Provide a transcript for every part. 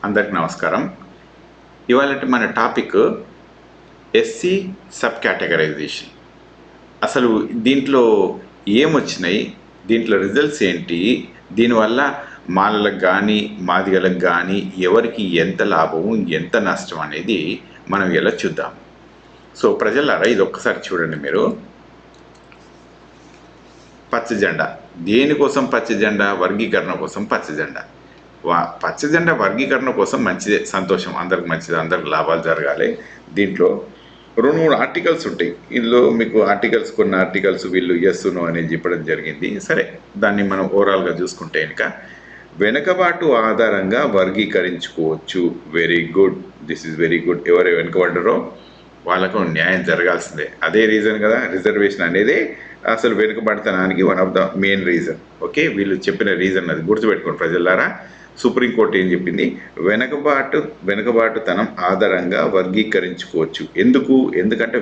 అందరికి నమస్కారం. ఇవాళ మన టాపిక్ ఎస్సీ సబ్ కేటగరైజేషన్. అసలు దీంట్లో ఏమొచ్చినాయి, దీంట్లో రిజల్ట్స్ ఏంటి, దీనివల్ల మాలలకు కానీ మాదిగలకు కానీ ఎవరికి ఎంత లాభము ఎంత నష్టం అనేది మనం ఎలా చూద్దాం. సో ప్రజలారా, ఇది ఒక్కసారి చూడండి. మీరు పచ్చ జెండా దేనికోసం? పచ్చ జెండా వర్గీకరణ కోసం పచ్చ జెండా. పచ్చ జెండా వర్గీకరణ కోసం మంచిదే, సంతోషం, అందరికి మంచిది, అందరికి లాభాలు జరగాలి. దీంట్లో 2-3 ఆర్టికల్స్ ఉంటాయి. ఇందులో మీకు కొన్ని ఆర్టికల్స్ వీళ్ళు ఎస్ నో అనేది చెప్పడం జరిగింది. సరే, దాన్ని మనం ఓవరాల్గా చూసుకుంటే కనుక వెనుకబాటు ఆధారంగా వర్గీకరించుకోవచ్చు. Very good, this is very good. ఎవరు వెనుకబడ్డారో వాళ్ళకు న్యాయం జరగాల్సిందే. అదే రీజన్ కదా, రిజర్వేషన్ అనేది అసలు వెనుకబడతనానికి one of the main reason. Okay, వీళ్ళు చెప్పిన రీజన్ అది గుర్తుపెట్టుకోండి ప్రజలారా. సుప్రీంకోర్టు ఏం చెప్పింది? వెనుకబాటుతనం ఆధారంగా వర్గీకరించుకోవచ్చు. ఎందుకంటే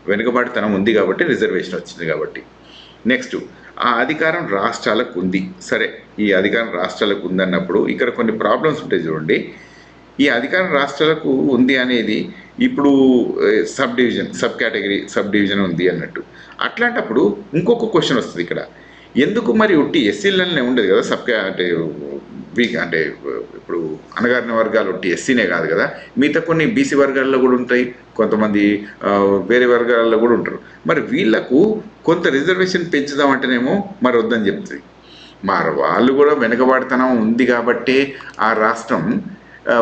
వెనుకబాటుతనం ఉంది కాబట్టి రిజర్వేషన్ వచ్చింది కాబట్టి. నెక్స్ట్, ఆ అధికారం రాష్ట్రాలకు ఉంది. సరే, ఈ అధికారం రాష్ట్రాలకు ఉందన్నప్పుడు ఇక్కడ కొన్ని ప్రాబ్లమ్స్ ఉంటాయి చూడండి. ఈ అధికారం రాష్ట్రాలకు ఉంది అనేది ఇప్పుడు సబ్ డివిజన్ ఉంది అన్నట్టు. అట్లాంటప్పుడు ఇంకొక క్వశ్చన్ వస్తుంది ఇక్కడ. ఎందుకు మరి ఉట్టి ఎస్సీలనే ఉండదు కదా అంటే ఇప్పుడు అణగారిన వర్గాలు ఉట్టి ఎస్సీనే కాదు కదా, మిగతా కొన్ని బీసీ వర్గాల్లో కూడా ఉంటాయి, కొంతమంది వేరే వర్గాల్లో కూడా ఉంటారు. మరి వీళ్లకు కొంత రిజర్వేషన్ పెంచుదామంటేనేమో మరి వద్దని చెప్తుంది. మరి వాళ్ళు కూడా వెనుకబాటుతనం ఉంది కాబట్టే ఆ రాష్ట్రం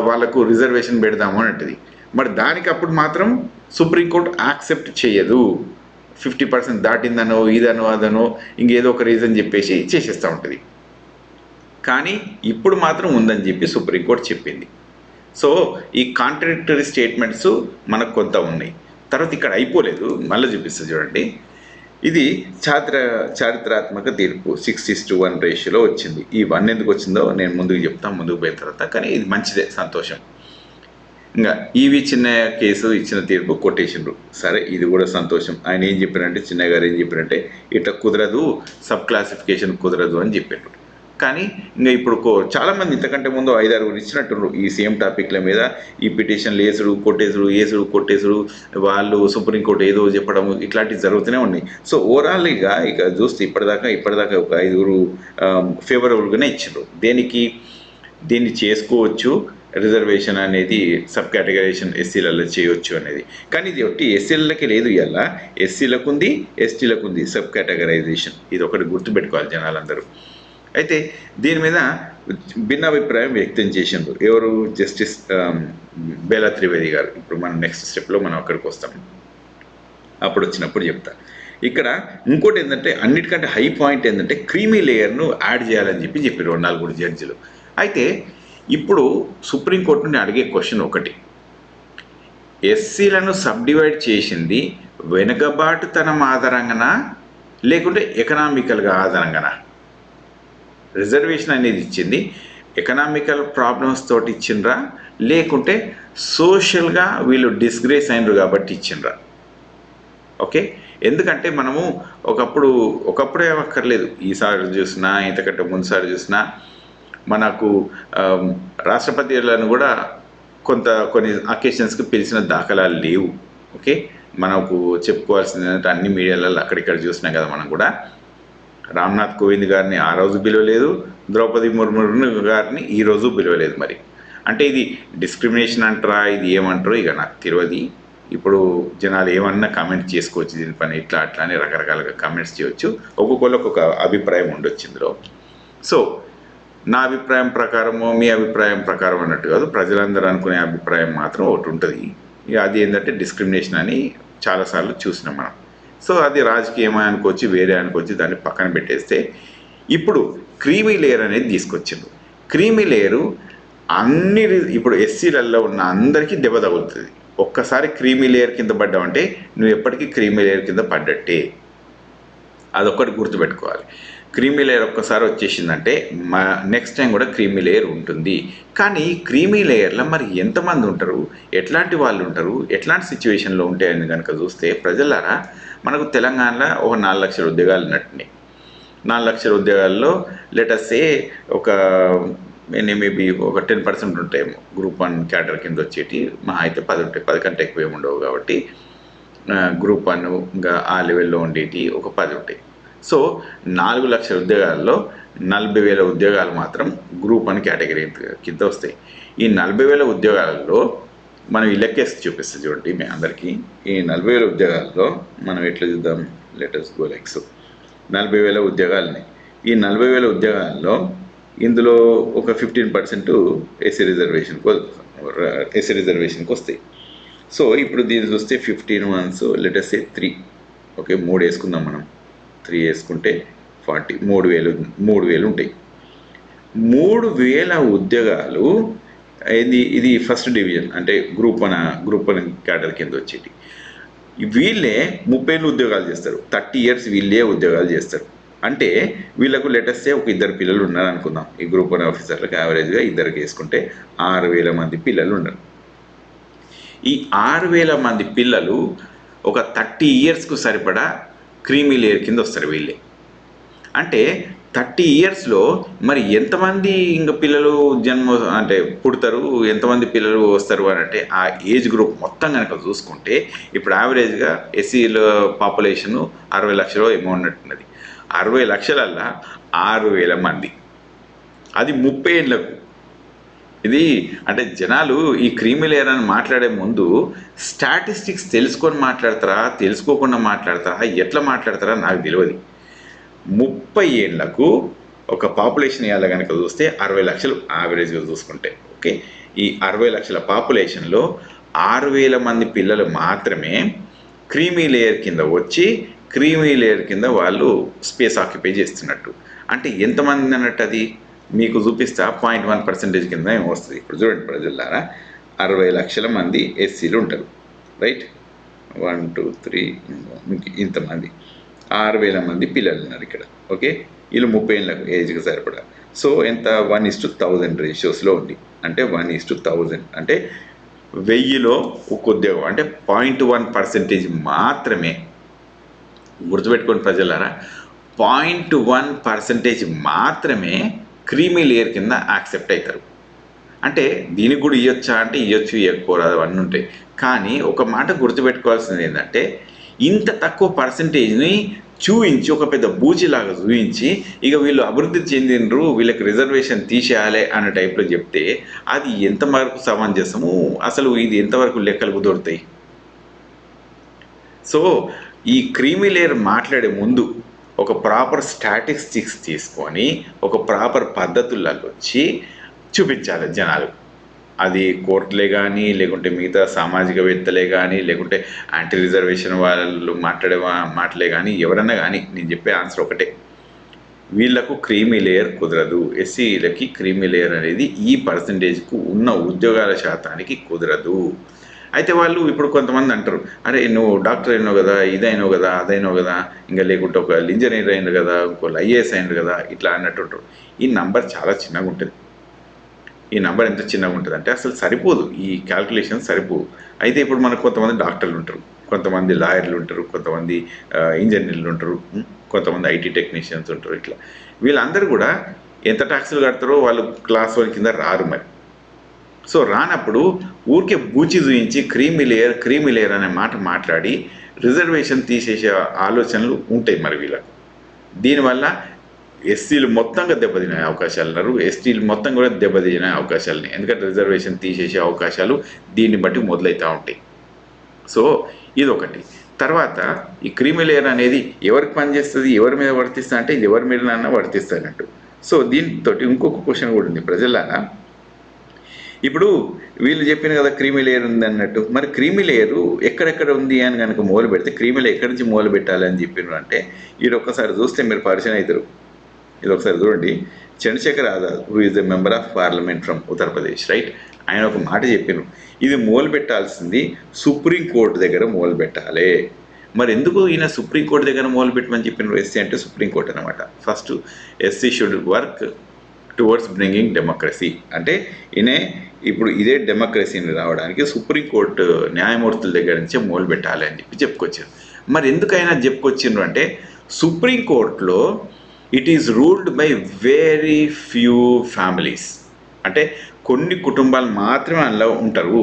వాళ్ళకు రిజర్వేషన్ పెడదాము అని అంటది. మరి దానికి అప్పుడు మాత్రం సుప్రీంకోర్టు యాక్సెప్ట్ చేయదు. 50% దాటిందనో ఇదనో అదనో ఇంకేదో ఒక రీజన్ చెప్పేసి చేసేస్తూ ఉంటుంది. కానీ ఇప్పుడు మాత్రం ఉందని చెప్పి సుప్రీంకోర్టు చెప్పింది. సో ఈ కాంట్రడిక్టరీ స్టేట్మెంట్స్ మనకు కొంత ఉన్నాయి. తర్వాత ఇక్కడ అయిపోలేదు, మళ్ళీ చూపిస్తుంది చూడండి. ఇది చారిత్రాత్మక తీర్పు 6:1 రేషియోలో వచ్చింది. ఈ 1 ఎందుకు వచ్చిందో నేను ముందుకు పోయిన తర్వాత. కానీ ఇది మంచిదే, సంతోషం. ఇంకా ఈవి చిన్నయ్య కేసు ఇచ్చిన తీర్పు కొట్టేసిండ్రు. సరే, ఇది కూడా సంతోషం. ఆయన ఏం చెప్పారంటే, చిన్నయ్య గారు ఏం చెప్పారంటే, ఇట్లా కుదరదు, సబ్ క్లాసిఫికేషన్ కుదరదు అని చెప్పారు. కానీ ఇంకా ఇప్పుడు చాలామంది ఇంతకంటే ముందు 5-6 ఇచ్చినట్టు ఈ సేమ్ టాపిక్ల మీద ఈ పిటిషన్లు కొట్టేసుడు వాళ్ళు సుప్రీంకోర్టు ఏదో చెప్పడం ఇట్లాంటివి జరుగుతూనే ఉన్నాయి. సో ఓవరాల్గా ఇక చూస్తే ఇప్పటిదాకా ఒక 5 ఫేవరబుల్గానే ఇచ్చారు. దీన్ని చేసుకోవచ్చు, రిజర్వేషన్ అనేది సబ్ కేటగరైజేషన్ ఎస్సీలలో చేయొచ్చు అనేది. కానీ ఇది ఒకటి ఎస్సీలకి లేదు, ఇవాళ ఎస్సీలకు ఉంది, ఎస్టీలకు ఉంది సబ్ కేటగరైజేషన్. ఇది ఒకటి గుర్తుపెట్టుకోవాలి జనాలందరూ. అయితే దీని మీద భిన్నాభిప్రాయం వ్యక్తం చేసిండ్రు. ఎవరు? జస్టిస్ బేలా త్రివేది గారు. ఇప్పుడు మనం నెక్స్ట్ స్టెప్లో మనం అక్కడికి వస్తాం, అప్పుడు వచ్చినప్పుడు చెప్తా. ఇక్కడ ఇంకోటి ఏంటంటే, అన్నిటికంటే హై పాయింట్ ఏంటంటే క్రీమీ లేయర్ను యాడ్ చేయాలని చెప్పారు 4 జడ్జిలు. అయితే ఇప్పుడు సుప్రీంకోర్టు నుండి అడిగే క్వశ్చన్ ఒకటి, ఎస్సీలను సబ్ డివైడ్ చేసింది వెనుకబాటుతనం ఆధారంగానా లేకుంటే ఎకనామికల్గా ఆధారంగానా? రిజర్వేషన్ అనేది ఇచ్చింది ఎకనామికల్ ప్రాబ్లమ్స్ తోటి ఇచ్చిండ్రా లేకుంటే సోషల్గా వీళ్ళు డిస్గ్రేస్ అయినరు కాబట్టి ఇచ్చిండ్రా? ఓకే, ఎందుకంటే మనము ఒకప్పుడే అక్కర్లేదు, ఈసారి చూసినా ఇంతకంటే ముందుసారి చూసినా మనకు రాష్ట్రపతిలను కూడా కొన్ని అకేషన్స్కి పిలిచిన దాఖలాలు లేవు. ఓకే, మనకు చెప్పుకోవాల్సింది ఏంటంటే అన్ని మీడియాలలో అక్కడిక్కడ చూసినాం కదా. మనం కూడా రామ్నాథ్ కోవింద్ గారిని ఆ రోజు పిలవలేదు, ద్రౌపది ముర్ము గారిని ఈ రోజు పిలవలేదు. మరి అంటే ఇది డిస్క్రిమినేషన్ అంటారా, ఇది ఏమంటారో ఇక నాకు తెలియదు. ఇప్పుడు జనాలు ఏమన్నా కామెంట్ చేసుకోవచ్చు, దీని పని ఇట్లా అట్లా అని రకరకాలుగా కామెంట్స్ చేయవచ్చు. ఒక్కొక్కరికి ఒక్కొక్క అభిప్రాయం ఉండొచ్చు ఇందులో. సో నా అభిప్రాయం ప్రకారమో మీ అభిప్రాయం ప్రకారం అన్నట్టు కాదు, ప్రజలందరూ అనుకునే అభిప్రాయం మాత్రం ఒకటి ఉంటుంది. ఇక అది ఏంటంటే డిస్క్రిమినేషన్ అని చాలాసార్లు చూసినాం మనం. సో అది రాజకీయమే అనుకోవచ్చు, వేరే అనుకోవచ్చు, దాన్ని పక్కన పెట్టేస్తే ఇప్పుడు క్రీమీ లేయర్ అనేది తీసుకొచ్చిండు. క్రీమీ లేయరు ఇప్పుడు ఎస్సీలలో ఉన్న అందరికీ దెబ్బ తగులుతుంది. ఒక్కసారి క్రీమీ లేయర్ కింద పడ్డావంటే నువ్వు ఎప్పటికీ క్రీమీ లేయర్ కింద పడ్డట్టే. అదొక్కటి గుర్తుపెట్టుకోవాలి. క్రీమీ లేయర్ ఒక్కసారి వచ్చేసిందంటే నెక్స్ట్ టైం కూడా క్రీమీ లేయర్ ఉంటుంది. కానీ క్రీమీ లేయర్లో మరి ఎంతమంది ఉంటారు, ఎట్లాంటి వాళ్ళు ఉంటారు, ఎట్లాంటి సిచ్యువేషన్లో ఉంటాయని కనుక చూస్తే ప్రజలారా, మనకు తెలంగాణలో ఒక 4 లక్షల ఉద్యోగాలు ఉన్నట్టున్నాయి. 4 లక్షల ఉద్యోగాల్లో లెటర్సే ఒక మేబీ ఒక 10% ఉంటాయేమో గ్రూప్ 1 క్యాడర్ కింద వచ్చేటి, మహా అయితే 10 ఉంటాయి, 10 కంటే ఎక్కువ ఏమి ఉండవు. కాబట్టి గ్రూప్ 1 ఇంకా ఆ లెవెల్లో ఉండేటి ఒక 10 ఉంటాయి. సో 4 లక్షల ఉద్యోగాల్లో 40,000 ఉద్యోగాలు మాత్రం గ్రూప్ 1 కేటగిరీ కింద వస్తాయి. ఈ 40,000 ఉద్యోగాలలో మనం ఈ లెక్కేసి చూపిస్తే చూడండి మీ అందరికీ. ఈ 40,000 ఉద్యోగాల్లో మనం ఎట్లా చూద్దాం, లెటర్స్ గో లైక్స్. 40,000 ఉద్యోగాలని, ఈ 40,000 ఉద్యోగాల్లో ఇందులో ఒక 15% ఎస్సీ రిజర్వేషన్కి వస్తాయి. సో ఇప్పుడు దీన్ని చూస్తే 15 months లెటర్స్ 3, ఓకే 3 వేసుకుందాం మనం. 3 వేసుకుంటే 40, 3,000 ఉంటాయి. 3,000 ఉద్యోగాలు ఇది ఫస్ట్ డివిజన్, అంటే గ్రూప్ 1 క్యాడర్ కింద వచ్చేటి. వీళ్ళే 30 ఉద్యోగాలు చేస్తారు. 30 years వీళ్ళే ఉద్యోగాలు చేస్తారు. అంటే వీళ్ళకు లెటర్సే ఒక 2 పిల్లలు ఉన్నారు అనుకుందాం. ఈ గ్రూప్ 1 ఆఫీసర్లకు యావరేజ్గా 2 వేసుకుంటే 6,000 మంది పిల్లలు ఉన్నారు. ఈ 6,000 మంది పిల్లలు ఒక 30 yearsకు సరిపడా క్రీమీ లేయర్ కింద వస్తారు వీళ్ళే. అంటే 30 yearsలో మరి ఎంతమంది ఇంకా పిల్లలు అంటే పుడతారు, ఎంతమంది పిల్లలు వస్తారు అని అంటే ఆ ఏజ్ గ్రూప్ మొత్తం కనుక చూసుకుంటే ఇప్పుడు యావరేజ్గా ఎస్సీల పాపులేషను 60 లక్షలు ఏమో ఉన్నట్టున్నది. 60 లక్షలల్లా 6,000 మంది, అది 30 ఏళ్లకు. ఇది అంటే జనాలు ఈ క్రీమీ లేయర్ అని మాట్లాడే ముందు స్టాటిస్టిక్స్ తెలుసుకొని మాట్లాడతారా, తెలుసుకోకుండా మాట్లాడతారా, ఎట్లా మాట్లాడతారా నాకు తెలియదు. 30 ఏళ్లకు ఒక పాపులేషన్ ఇవాళ కనుక చూస్తే 60 లక్షలు యావరేజ్గా చూసుకుంటే, ఓకే ఈ 60 లక్షల పాపులేషన్లో 6,000 మంది పిల్లలు మాత్రమే క్రీమీ లేయర్ కింద వచ్చి క్రీమీ లేయర్ కింద వాళ్ళు స్పేస్ ఆక్యుపై చేస్తున్నట్టు. అంటే ఎంతమంది అన్నట్టు అది మీకు చూపిస్తా. 0.1% కింద ఏమో వస్తుంది. ఇప్పుడు చూడండి ప్రజలారా, 60 లక్షల మంది ఎస్సీలు ఉంటారు, రైట్. 1 2 3 ఇంతమంది 6,000 మంది పిల్లలు ఉన్నారు ఇక్కడ, ఓకే. వీళ్ళు 30 ఏళ్ళకు ఏజ్కి సరిపడా. సో ఎంత, 1:1000 రేషియోస్లో ఉంది. అంటే 1:1000 అంటే 1000లో ఒక ఉద్యోగం, అంటే 0.1% మాత్రమే. గుర్తుపెట్టుకోండి ప్రజలారా, 0.1% మాత్రమే క్రీమీ లేయర్ కింద యాక్సెప్ట్ అవుతారు. అంటే దీనికి కూడా ఇవ్వచ్చా అంటే ఇవ్వచ్చు, ఇవ్వకపోరాదు అవన్నీ ఉంటాయి. కానీ ఒక మాట గుర్తుపెట్టుకోవాల్సింది ఏంటంటే, ఇంత తక్కువ పర్సంటేజ్ని చూపించి ఒక పెద్ద బూచిలాగా చూపించి ఇక వీళ్ళు అభివృద్ధి చెందినరు, వీళ్ళకి రిజర్వేషన్ తీసేయాలి అనే టైప్లో చెప్తే అది ఎంతవరకు సమంజసము, అసలు ఇది ఎంతవరకు లెక్కలు కుదురుతాయి. సో ఈ క్రీమీ లేయర్ మాట్లాడే ముందు ఒక ప్రాపర్ స్టాటిస్టిక్స్ తీసుకొని ఒక ప్రాపర్ పద్ధతుల్లోకి వచ్చి చూపించాలి జనాలు. అది కోర్టులే కానీ, లేకుంటే మిగతా సామాజికవేత్తలే కానీ, లేకుంటే యాంటీ రిజర్వేషన్ వాళ్ళు మాట్లాడే మాటలే కానీ, ఎవరన్నా కానీ నేను చెప్పే ఆన్సర్ ఒకటే, వీళ్లకు క్రీమీ లేయర్ కుదరదు. ఎస్సీలకి క్రీమీ లేయర్ అనేది ఈ పర్సంటేజ్కు ఉన్న ఉద్యోగాల శాతానికి కుదరదు. అయితే వాళ్ళు ఇప్పుడు కొంతమంది అంటారు, అరే నువ్వు డాక్టర్ అయినావు కదా, ఇదైనావు కదా, అదైనావు కదా, ఇంకా లేకుంటే ఒక ఇంజనీర్ అయినారు కదా, ఇంకోళ్ళు ఐఏఎస్ అయినారు కదా, ఇట్లా అన్నట్టుంటారు. ఈ నంబర్ చాలా చిన్నగా ఉంటుంది. ఈ నంబర్ ఎంత చిన్నగా ఉంటుంది అంటే అసలు సరిపోదు, ఈ క్యాల్కులేషన్ సరిపోదు. అయితే ఇప్పుడు మనకు కొంతమంది డాక్టర్లు ఉంటారు, కొంతమంది లాయర్లు ఉంటారు, కొంతమంది ఇంజనీర్లు ఉంటారు, కొంతమంది ఐటీ టెక్నీషియన్స్ ఉంటారు. ఇట్లా వీళ్ళందరూ కూడా ఎంత ట్యాక్సులు కడతారో వాళ్ళు క్లాస్ 1 కింద రారు మరి. సో రానప్పుడు ఊరికే బూచి చూయించి క్రీమీ లేయర్ అనే మాట మాట్లాడి రిజర్వేషన్ తీసేసే ఆలోచనలు ఉంటాయి మరి వీళ్ళకు. దీనివల్ల ఎస్సీలు మొత్తంగా దెబ్బతినే అవకాశాలు ఉన్నారు, ఎస్టీలు మొత్తం కూడా దెబ్బతినే అవకాశాలు ఉన్నాయి. ఎందుకంటే రిజర్వేషన్ తీసేసే అవకాశాలు దీన్ని బట్టి మొదలవుతూ ఉంటాయి. సో ఇదొకటి. తర్వాత ఈ క్రీమీ లేయర్ అనేది ఎవరికి పనిచేస్తుంది, ఎవరి మీద వర్తిస్తుంది అంటే ఇది ఎవరి మీద వర్తిస్తానట్టు. సో దీంతో ఇంకొక క్వశ్చన్ కూడా ఉంది ప్రజలారా. ఇప్పుడు వీళ్ళు చెప్పిన కదా క్రీమీ లేయర్ ఉంది అన్నట్టు, మరి క్రీమీ లేయరు ఎక్కడెక్కడ ఉంది అని కనుక మొదలు పెడితే క్రీమీ లేయర్ ఎక్కడి నుంచి మొదలు పెట్టాలి అని చెప్పినారు అంటే ఇది ఒక్కసారి చూస్తే మీరు పరిచయం అవుతారు. ఇది ఒకసారి చూడండి. Chandrashekhar Azad who is the member of parliament from Uttar Pradesh, right. ఆయన ఒక మాట చెప్పినారు, ఇది మొదలు పెట్టాల్సింది సుప్రీంకోర్టు దగ్గర మొదలు పెట్టాలి. మరి ఎందుకు ఈయన సుప్రీంకోర్టు దగ్గర మొదలు పెట్టమని చెప్పినారు? ఎస్సీ అంటే సుప్రీంకోర్టు అనమాట. First SC should work towards bringing democracy అంటే ఇప్పుడు ఇదే డెమోక్రసీని రావడానికి సుప్రీంకోర్టు న్యాయమూర్తుల దగ్గర నుంచే మొదలు పెట్టాలి అని చెప్పుకొచ్చారు. మరి ఎందుకైనా చెప్పుకొచ్చిండ్రు అంటే సుప్రీంకోర్టులో it is ruled by very few families. అంటే కొన్ని కుటుంబాలు మాత్రమే అందులో ఉంటారు,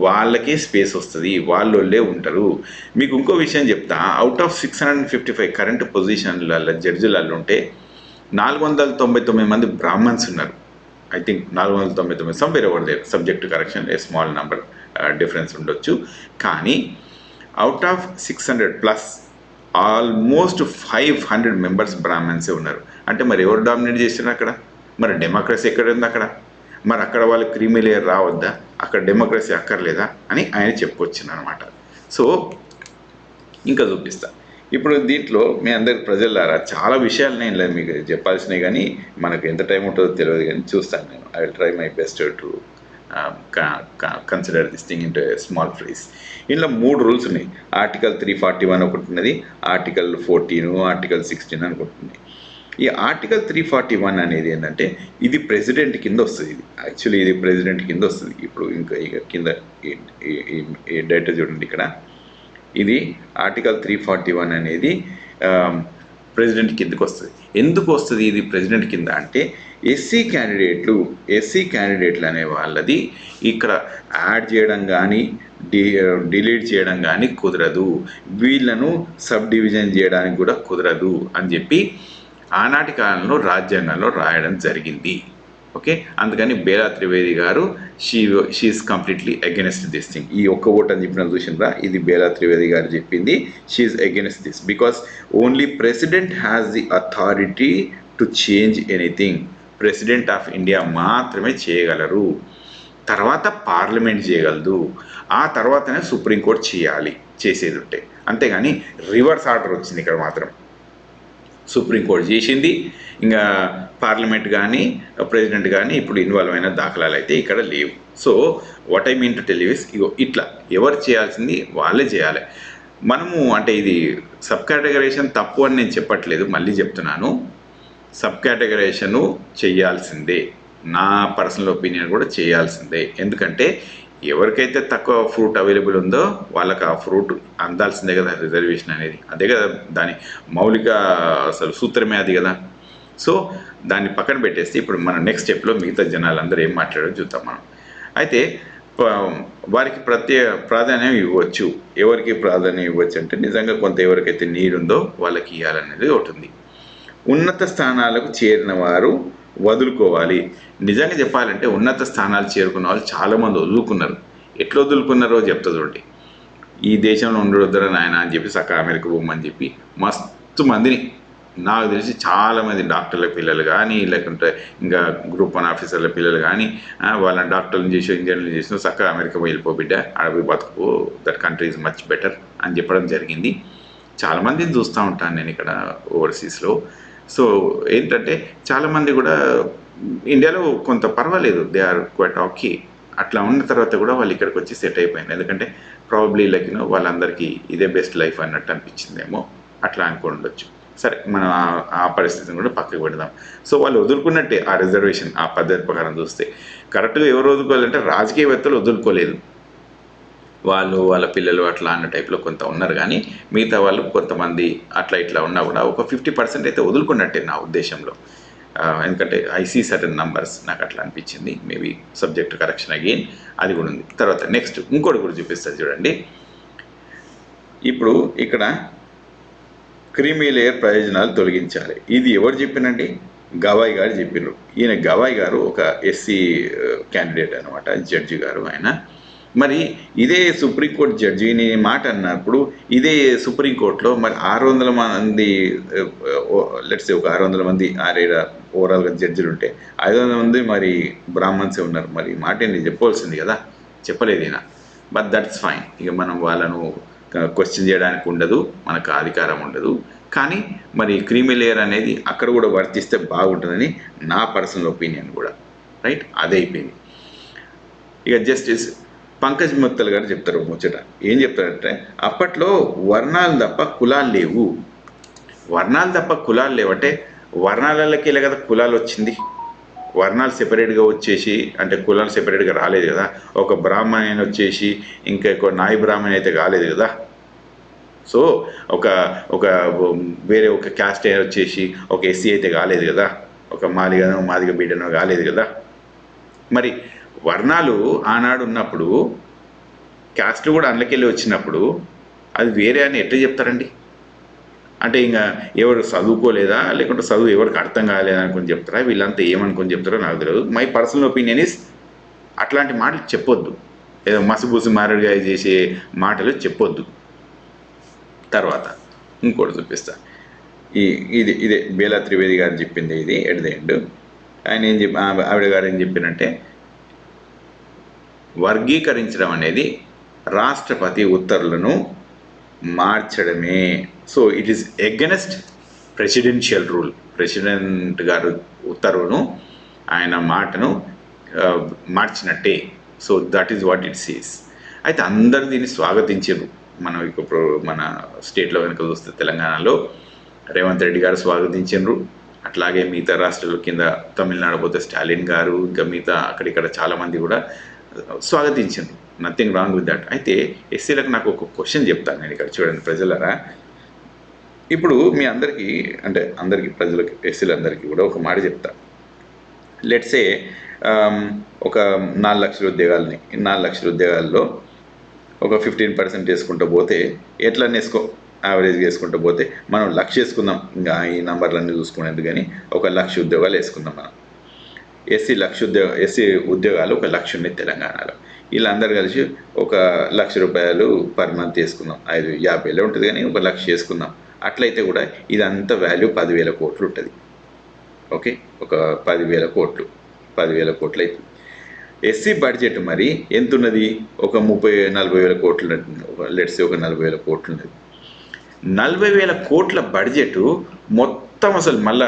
వాళ్ళకే స్పేస్ వస్తుంది, వాళ్ళే ఉంటారు. మీకు ఇంకో విషయం చెప్తా, అవుట్ ఆఫ్ 655 కరెంట్ పొజిషన్లలో జడ్జిలలో ఉంటే 499 మంది బ్రాహ్మణ్స్ ఉన్నారు. I think 499, somewhere over there, subject correction, a small number difference ఉండొచ్చు. కానీ అవుట్ ఆఫ్ 600+ ఆల్మోస్ట్ 500 మెంబర్స్ బ్రాహ్మణ్సే ఉన్నారు. అంటే మరి ఎవరు డామినేట్ చేస్తున్నారు అక్కడ? మరి డెమోక్రసీ ఎక్కడ ఉంది అక్కడ? మరి అక్కడ వాళ్ళు క్రీమీ లేయర్ రావద్దా? అక్కడ డెమోక్రసీ అక్కర్లేదా అని ఆయన చెప్పుకొచ్చింది అనమాట. సో ఇంకా చూపిస్తా. ఇప్పుడు దీంట్లో మీ అందరి ప్రజలారా చాలా విషయాలు నేను మీకు చెప్పాల్సినవి, కానీ మనకు ఎంత టైం ఉంటుందో తెలియదు, కానీ చూస్తాను నేను. I will try my best to consider this thing into small phrase. ఇందులో 3 రూల్స్ ఉన్నాయి. ఆర్టికల్ 341 ఒకటి ఉన్నది, ఆర్టికల్ 14, ఆర్టికల్ 16 అనుకుంటుంది. ఈ ఆర్టికల్ 341 అనేది ఏంటంటే ఇది ప్రెసిడెంట్ కింద వస్తుంది. ఇది యాక్చువల్లీ ఇది ప్రెసిడెంట్ కింద వస్తుంది. ఇప్పుడు ఇంకా కింద ఈ డేటా చూడండి, ఇక్కడ ఇది ఆర్టికల్ 341 అనేది ప్రెసిడెంట్ కిందకు వస్తుంది. ఎందుకు వస్తుంది ఇది ప్రెసిడెంట్ కింద అంటే, ఎస్సీ క్యాండిడేట్లు అనే వాళ్ళది ఇక్కడ యాడ్ చేయడం కానీ డిలీట్ చేయడం కానీ కుదరదు, వీళ్ళను సబ్ డివిజన్ చేయడానికి కూడా కుదరదు అని చెప్పి ఆనాటి కాలంలో రాజ్యాంగంలో రాయడం జరిగింది. ఓకే, అందుకని బేలా త్రివేది గారు she's completely against this thing. ఈ ఒక్క ఓట్ అని చెప్పిన చూసినరా, ఇది బేలా త్రివేది గారు చెప్పింది. She's against this because only president has the authority to change anything. President of India మాత్రమే చేయగలరు, తర్వాత పార్లమెంట్ చేయగలదు, ఆ తర్వాతనే సుప్రీంకోర్టు చేసేది ఉంటే. అంతేగాని రివర్స్ ఆర్డర్ వచ్చింది ఇక్కడ మాత్రం. సుప్రీంకోర్టు చేసింది, ఇంకా పార్లమెంట్ కానీ ప్రెసిడెంట్ కానీ ఇప్పుడు ఇన్వాల్వ్ అయిన దాఖలాలు అయితే ఇక్కడ లేవు. So what I mean to tell you is, ఇగో ఇట్లా ఎవరు చేయాల్సింది వాళ్ళే చేయాలి. మనము అంటే ఇది సబ్ కేటగరైజేషన్ తప్పు అని నేను చెప్పట్లేదు, మళ్ళీ చెప్తున్నాను, సబ్ కేటగరైజేషను చేయాల్సిందే. నా పర్సనల్ ఒపీనియన్ కూడా చేయాల్సిందే. ఎందుకంటే ఎవరికైతే తక్కువ ఫ్రూట్ అవైలబుల్ ఉందో వాళ్ళకి ఆ ఫ్రూట్ అందాల్సిందే కదా, రిజర్వేషన్ అనేది. అదే కదా దాని మౌలిక అసలు సూత్రమే అది కదా. సో దాన్ని పక్కన పెట్టేస్తే ఇప్పుడు మన నెక్స్ట్ స్టెప్లో మిగతా జనాలందరూ ఏం మాట్లాడారో చూద్దాం మనం. అయితే వారికి ప్రాధాన్యం ఇవ్వచ్చు. ఎవరికి ప్రాధాన్యం ఇవ్వచ్చు అంటే, నిజంగా కొంత ఎవరికైతే నీడ్ ఉందో వాళ్ళకి ఇవ్వాలనేది ఒకటి ఉంది. ఉన్నత స్థానాలకు చేరిన వారు వదులుకోవాలి. నిజంగా చెప్పాలంటే ఉన్నత స్థానాలు చేరుకున్న వాళ్ళు చాలామంది వదులుకున్నారు. ఎట్లా వదులుకున్నారో చెప్తా చూడండి. ఈ దేశంలో ఉండొద్దురా నాయన అని చెప్పి సక్క అమెరికా పోమని చెప్పి మస్తు మందిని, నాకు తెలిసి చాలామంది డాక్టర్ల పిల్లలు కానీ, లేకుంటే ఇంకా గ్రూప్ 1 ఆఫీసర్ల పిల్లలు కానీ వాళ్ళని డాక్టర్లను చేసి ఇంజనీర్లు చేసిన సక్క అమెరికా వెళ్ళిపో బిడ్డ, అడవి బతుకు, that country is much better అని చెప్పడం జరిగింది. చాలామందిని చూస్తూ ఉంటాను నేను ఇక్కడ ఓవర్సీస్లో. సో ఏంటంటే చాలామంది కూడా ఇండియాలో కొంత పర్వాలేదు, దే ఆర్ క్వైట్ ఓకే. అట్లా ఉన్న తర్వాత కూడా వాళ్ళు ఇక్కడికి వచ్చి సెట్ అయిపోయింది. ఎందుకంటే ప్రాబబ్లీ లైక్ వాళ్ళందరికీ ఇదే బెస్ట్ లైఫ్ అన్నట్టు అనిపించిందేమో, అట్లా అనుకోండొచ్చు. సరే, మనం ఆ పరిస్థితిని కూడా పక్కకు పెడదాం. సో వాళ్ళు వదులుకున్నట్టే ఆ రిజర్వేషన్, ఆ పద్ధతి ప్రకారం చూస్తే. కరెక్ట్గా ఎవరు వదులుకోవాలంటే రాజకీయవేత్తలు వదులుకోలేదు, వాళ్ళు వాళ్ళ పిల్లలు అట్లా అన్న టైప్లో కొంత ఉన్నారు. కానీ మిగతా వాళ్ళు కొంతమంది అట్లా ఇట్లా ఉన్నా కూడా ఒక 50% అయితే వదులుకున్నట్టే నా ఉద్దేశంలో. ఎందుకంటే ఐ సీ సర్టన్ నంబర్స్, నాకు అట్లా అనిపించింది. మేబీ సబ్జెక్ట్ కరెక్షన్ అగైన్ అది కూడా ఉంది. తర్వాత నెక్స్ట్ ఇంకోటి కూడా చూపిస్తుంది చూడండి. ఇప్పుడు ఇక్కడ క్రీమీ లేయర్ ప్రయోజనాలు తొలగించాలి. ఇది ఎవరు చెప్పినండి? గవాయ్ గారు చెప్పినారు. ఈయన గవాయ్ గారు ఒక ఎస్సీ క్యాండిడేట్ అనమాట, జడ్జి గారు ఆయన. మరి ఇదే సుప్రీంకోర్టు జడ్జిని మాట అన్నప్పుడు ఇదే సుప్రీంకోర్టులో మరి 600 మంది, లెట్స్ ఒక 600 మంది ఓవరాల్గా జడ్జిలు ఉంటే 500 మంది మరి బ్రాహ్మణ్సే ఉన్నారు. మరి మాట నేను చెప్పవలసింది కదా, చెప్పలేదు ఈయన. But that's fine. ఇక మనం వాళ్ళను క్వశ్చన్ చేయడానికి ఉండదు, మనకు అధికారం ఉండదు. కానీ మరి క్రీమీ లేయర్ అనేది అక్కడ కూడా వర్తిస్తే బాగుంటుందని నా పర్సనల్ ఒపీనియన్ కూడా. రైట్, అదే అయిపోయింది. ఇక జస్టిస్ పంకజ్ ముత్తల్ గారు చెప్తారు ముచ్చట. ఏం చెప్తారంటే, అప్పట్లో వర్ణాలు తప్ప కులాలు లేవు. వర్ణాలు తప్ప కులాలు లేవంటే వర్ణాలకి కదా కులాలు వచ్చింది. వర్ణాలు సెపరేట్గా వచ్చేసి అంటే కులాలు సెపరేట్గా రాలేదు కదా. ఒక బ్రాహ్మణ వచ్చేసి ఇంకా నాయి బ్రాహ్మణ అయితే కాలేదు కదా. సో ఒక వేరే ఒక క్యాస్ట్ వచ్చేసి ఒక ఎస్సీ అయితే కాలేదు కదా, ఒక మాదిగ బిడ్డనో కాలేదు కదా. మరి వర్ణాలు ఆనాడు ఉన్నప్పుడు క్యాస్ట్లు కూడా అందులోకెళ్ళి వచ్చినప్పుడు అది వేరే అని ఎట్లా చెప్తారండి? అంటే ఇంకా ఎవరు చదువుకోలేదా, లేకుంటే చదువు ఎవరికి అర్థం కాలేదా అనుకుని చెప్తారా, వీళ్ళంతా ఏమనుకొని చెప్తారో నాకు తెలియదు. మై పర్సనల్ ఒపీనియన్ ఇస్ అట్లాంటి మాటలు చెప్పొద్దు, ఏదో మసిబూసి మారేడుగా చేసే మాటలు చెప్పొద్దు. తర్వాత ఇంకోటి చూపిస్తా. ఇదే బేలా త్రివేది గారు చెప్పింది, ఇది ఎట్ ద ఎండ్. ఆయన ఏం చెప్పి ఆవిడ గారు ఏం చెప్పినంటే, వర్గీకరించడం అనేది రాష్ట్రపతి ఉత్తర్వులను మార్చడమే. So it is against presidential rule. President గారు ఉత్తర్వును, ఆయన మాటను మార్చినట్టే. So that is what it sees. అయితే అందరూ దీన్ని స్వాగతించారు. మనం ఇప్పుడు మన స్టేట్లో కనుక చూస్తే తెలంగాణలో రేవంత్ రెడ్డి గారు స్వాగతించారు. అట్లాగే మిగతా రాష్ట్రాల కింద తమిళనాడు పోతే స్టాలిన్ గారు, ఇంకా మిగతా అక్కడిక్కడ చాలామంది కూడా స్వాగతించారు. Nothing wrong with that. అయితే ఎస్సీలకు నాకు ఒక క్వశ్చన్ చెప్తాను నేను ఇక్కడ. చూడండి ప్రజలరా, ఇప్పుడు మీ అందరికీ, అంటే అందరికీ ప్రజలకి, ఎస్సీలందరికీ కూడా ఒక మాట చెప్తా. లెట్సే ఒక 4 లక్షల ఉద్యోగాలని, 4 లక్షల ఉద్యోగాల్లో ఒక 15% వేసుకుంటూ పోతే, ఎట్లా వేసుకో యావరేజ్ వేసుకుంటూ పోతే, మనం 1,00,000 వేసుకుందాం, ఇంకా ఈ నంబర్లన్నీ చూసుకునేందుకు. కానీ ఒక 1,00,000 ఉద్యోగాలు వేసుకుందాం మనం. ఎస్సీ ఉద్యోగాలు ఒక 1,00,000 ఉన్నాయి తెలంగాణలో. వీళ్ళందరూ కలిసి ఒక 1,00,000 రూపాయలు పర్ మంత్ వేసుకుందాం. 50,000 ఉంటుంది, కానీ ఒక 1,00,000 వేసుకుందాం. అట్లయితే కూడా ఇదంతా వాల్యూ 10,000 కోట్లు ఉంటుంది. ఓకే, ఒక 10,000 కోట్లు అవుతుంది. ఎస్సీ బడ్జెట్ మరి ఎంత ఉన్నది? ఒక 30,000-40,000 కోట్లు. లెట్స్ ఒక 40,000 కోట్లు ఉన్నది. 40,000 కోట్ల బడ్జెట్ మొత్తం అసలు మళ్ళీ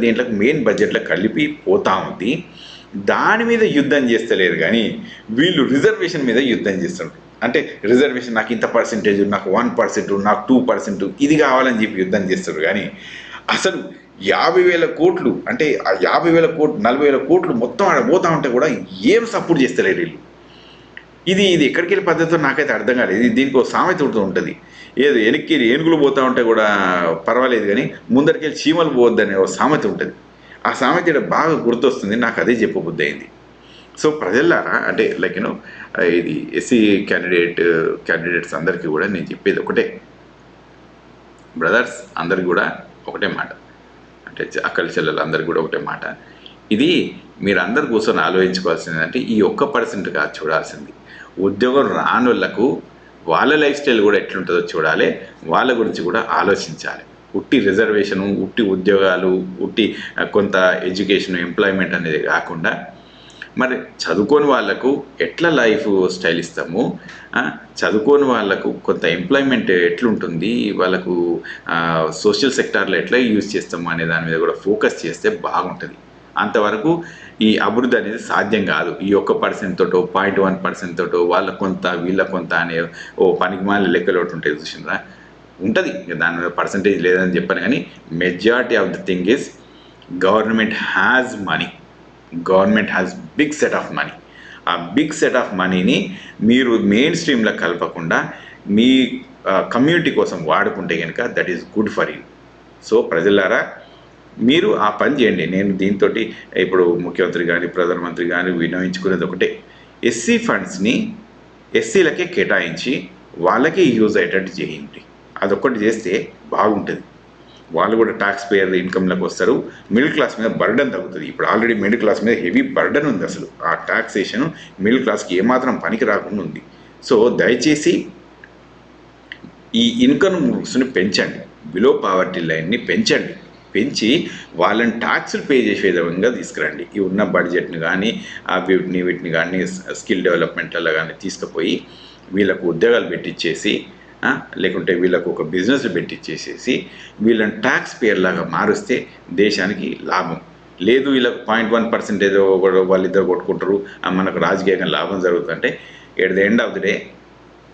దీంట్లో మెయిన్ బడ్జెట్లో కలిపి పోతా ఉంది. దాని మీద యుద్ధం చేస్తలేరు, కానీ వీళ్ళు రిజర్వేషన్ మీద యుద్ధం చేస్తున్నారు. అంటే రిజర్వేషన్ నాకు ఇంత పర్సెంటేజ్, నాకు 1%, నాకు 2%, ఇది కావాలని చెప్పి యుద్ధం చేస్తారు. కానీ అసలు 50,000 కోట్లు, అంటే ఆ 50,000 కోట్లు, 40,000 కోట్లు మొత్తం ఆడ పోతా ఉంటే కూడా ఏం సపోర్ట్ చేస్తలేరు వీళ్ళు. ఇది ఎక్కడికి వెళ్ళే పద్ధతితో నాకైతే అర్థం కాలేదు. దీనికి ఒక సామెత ఉంటుంది, ఏదో వెనక్కి ఏనుగులు పోతూ ఉంటే కూడా పర్వాలేదు, కానీ ముందరికెళ్ళి చీమలు పోవద్దనే ఒక సామెత ఉంటుంది. ఆ సామెత ఇక్కడ బాగా గుర్తొస్తుంది, నాకు అదే చెప్పబుద్ధి అయింది. సో ప్రజల్లారా, అంటే లైక్ ఇది ఎస్సీ క్యాండిడేట్స్ అందరికీ కూడా నేను చెప్పేది ఒకటే, బ్రదర్స్ అందరికి కూడా ఒకటే మాట, అంటే అక్కడి చెల్లెలు అందరికి కూడా ఒకటే మాట. ఇది మీరు అందరు కూర్చొని ఆలోచించుకోవాల్సింది అంటే, ఈ 1% కాదు చూడాల్సింది. ఉద్యోగం రాని వాళ్ళకు వాళ్ళ లైఫ్ స్టైల్ కూడా ఎట్లుంటుందో చూడాలి, వాళ్ళ గురించి కూడా ఆలోచించాలి. ఉట్టి రిజర్వేషను, ఉట్టి ఉద్యోగాలు, ఉట్టి కొంత ఎడ్యుకేషన్, ఎంప్లాయ్మెంట్ అనేది కాకుండా, మరి చదువుకోని వాళ్ళకు ఎట్లా లైఫ్ స్టైల్ ఇస్తాము, చదువుకోని వాళ్ళకు కొంత ఎంప్లాయ్మెంట్ ఎట్లుంటుంది, వాళ్ళకు సోషల్ సెక్టార్లో ఎట్లా యూజ్ చేస్తాము అనే దాని మీద కూడా ఫోకస్ చేస్తే బాగుంటుంది. అంతవరకు ఈ అభివృద్ధి అనేది సాధ్యం కాదు. ఈ 1% తోటో 0.1% తోటో వాళ్ళ కొంత వీళ్ళ కొంత అనే ఓ పనికిమాల లెక్కలు ఒకటి ఉంటాయి, చూసినరా ఉంటుంది. దాని మీద పర్సంటేజ్ లేదని చెప్పాను, కానీ majority of the thing is government has money. Government has big set of money. ఆ బిగ్ సెట్ ఆఫ్ మనీని మీరు మెయిన్ స్ట్రీమ్లో కలపకుండా మీ కమ్యూనిటీ కోసం వాడుకుంటే కనుక that is good for you. So ప్రజలారా, మీరు ఆ పని చేయండి. నేను దీంతో ఇప్పుడు ముఖ్యమంత్రి కానీ ప్రధానమంత్రి కానీ వినియోగించుకునేది ఒకటే, ఎస్సీ ఫండ్స్ని ఎస్సీలకే కేటాయించి వాళ్ళకే యూజ్ అయ్యేటట్టు చేయండి. అదొక్కటి చేస్తే బాగుంటుంది. వాళ్ళు కూడా ట్యాక్స్ పేయర్ ఇన్కమ్లోకి వస్తారు. మిడిల్ క్లాస్ మీద బర్డన్ తగ్గుతుంది. ఇప్పుడు ఆల్రెడీ మిడిల్ క్లాస్ మీద హెవీ బర్డన్ ఉంది. అసలు ఆ ట్యాక్సేషన్ మిడిల్ క్లాస్కి ఏమాత్రం పనికి రాకుండా ఉంది. సో దయచేసి ఈ ఇన్కమ్స్ని పెంచండి, బిలో పావర్టీ లైన్ని పెంచి వాళ్ళని ట్యాక్సులు పే చేసే విధంగా తీసుకురండి. ఈ ఉన్న బడ్జెట్ని కానీ వీటిని కానీ స్కిల్ డెవలప్మెంట్లలో కానీ తీసుకుపోయి వీళ్ళకు ఉద్యోగాలు పెట్టించేసి, లేకుంటే వీళ్ళకు ఒక బిజినెస్ పెట్టించేసేసి వీళ్ళని ట్యాక్స్ పేయర్ లాగా మారుస్తే దేశానికి లాభం. లేదు వీళ్ళకు 0.1% ఏదో వాళ్ళిద్దరు కొట్టుకుంటారు, మనకు రాజకీయంగా లాభం జరుగుతుందంటే, at the end of the day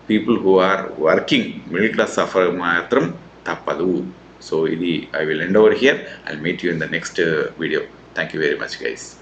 people who are working middle class suffer మాత్రం తప్పదు. So I will end over here. I'll meet you in the next video. Thank you very much, guys.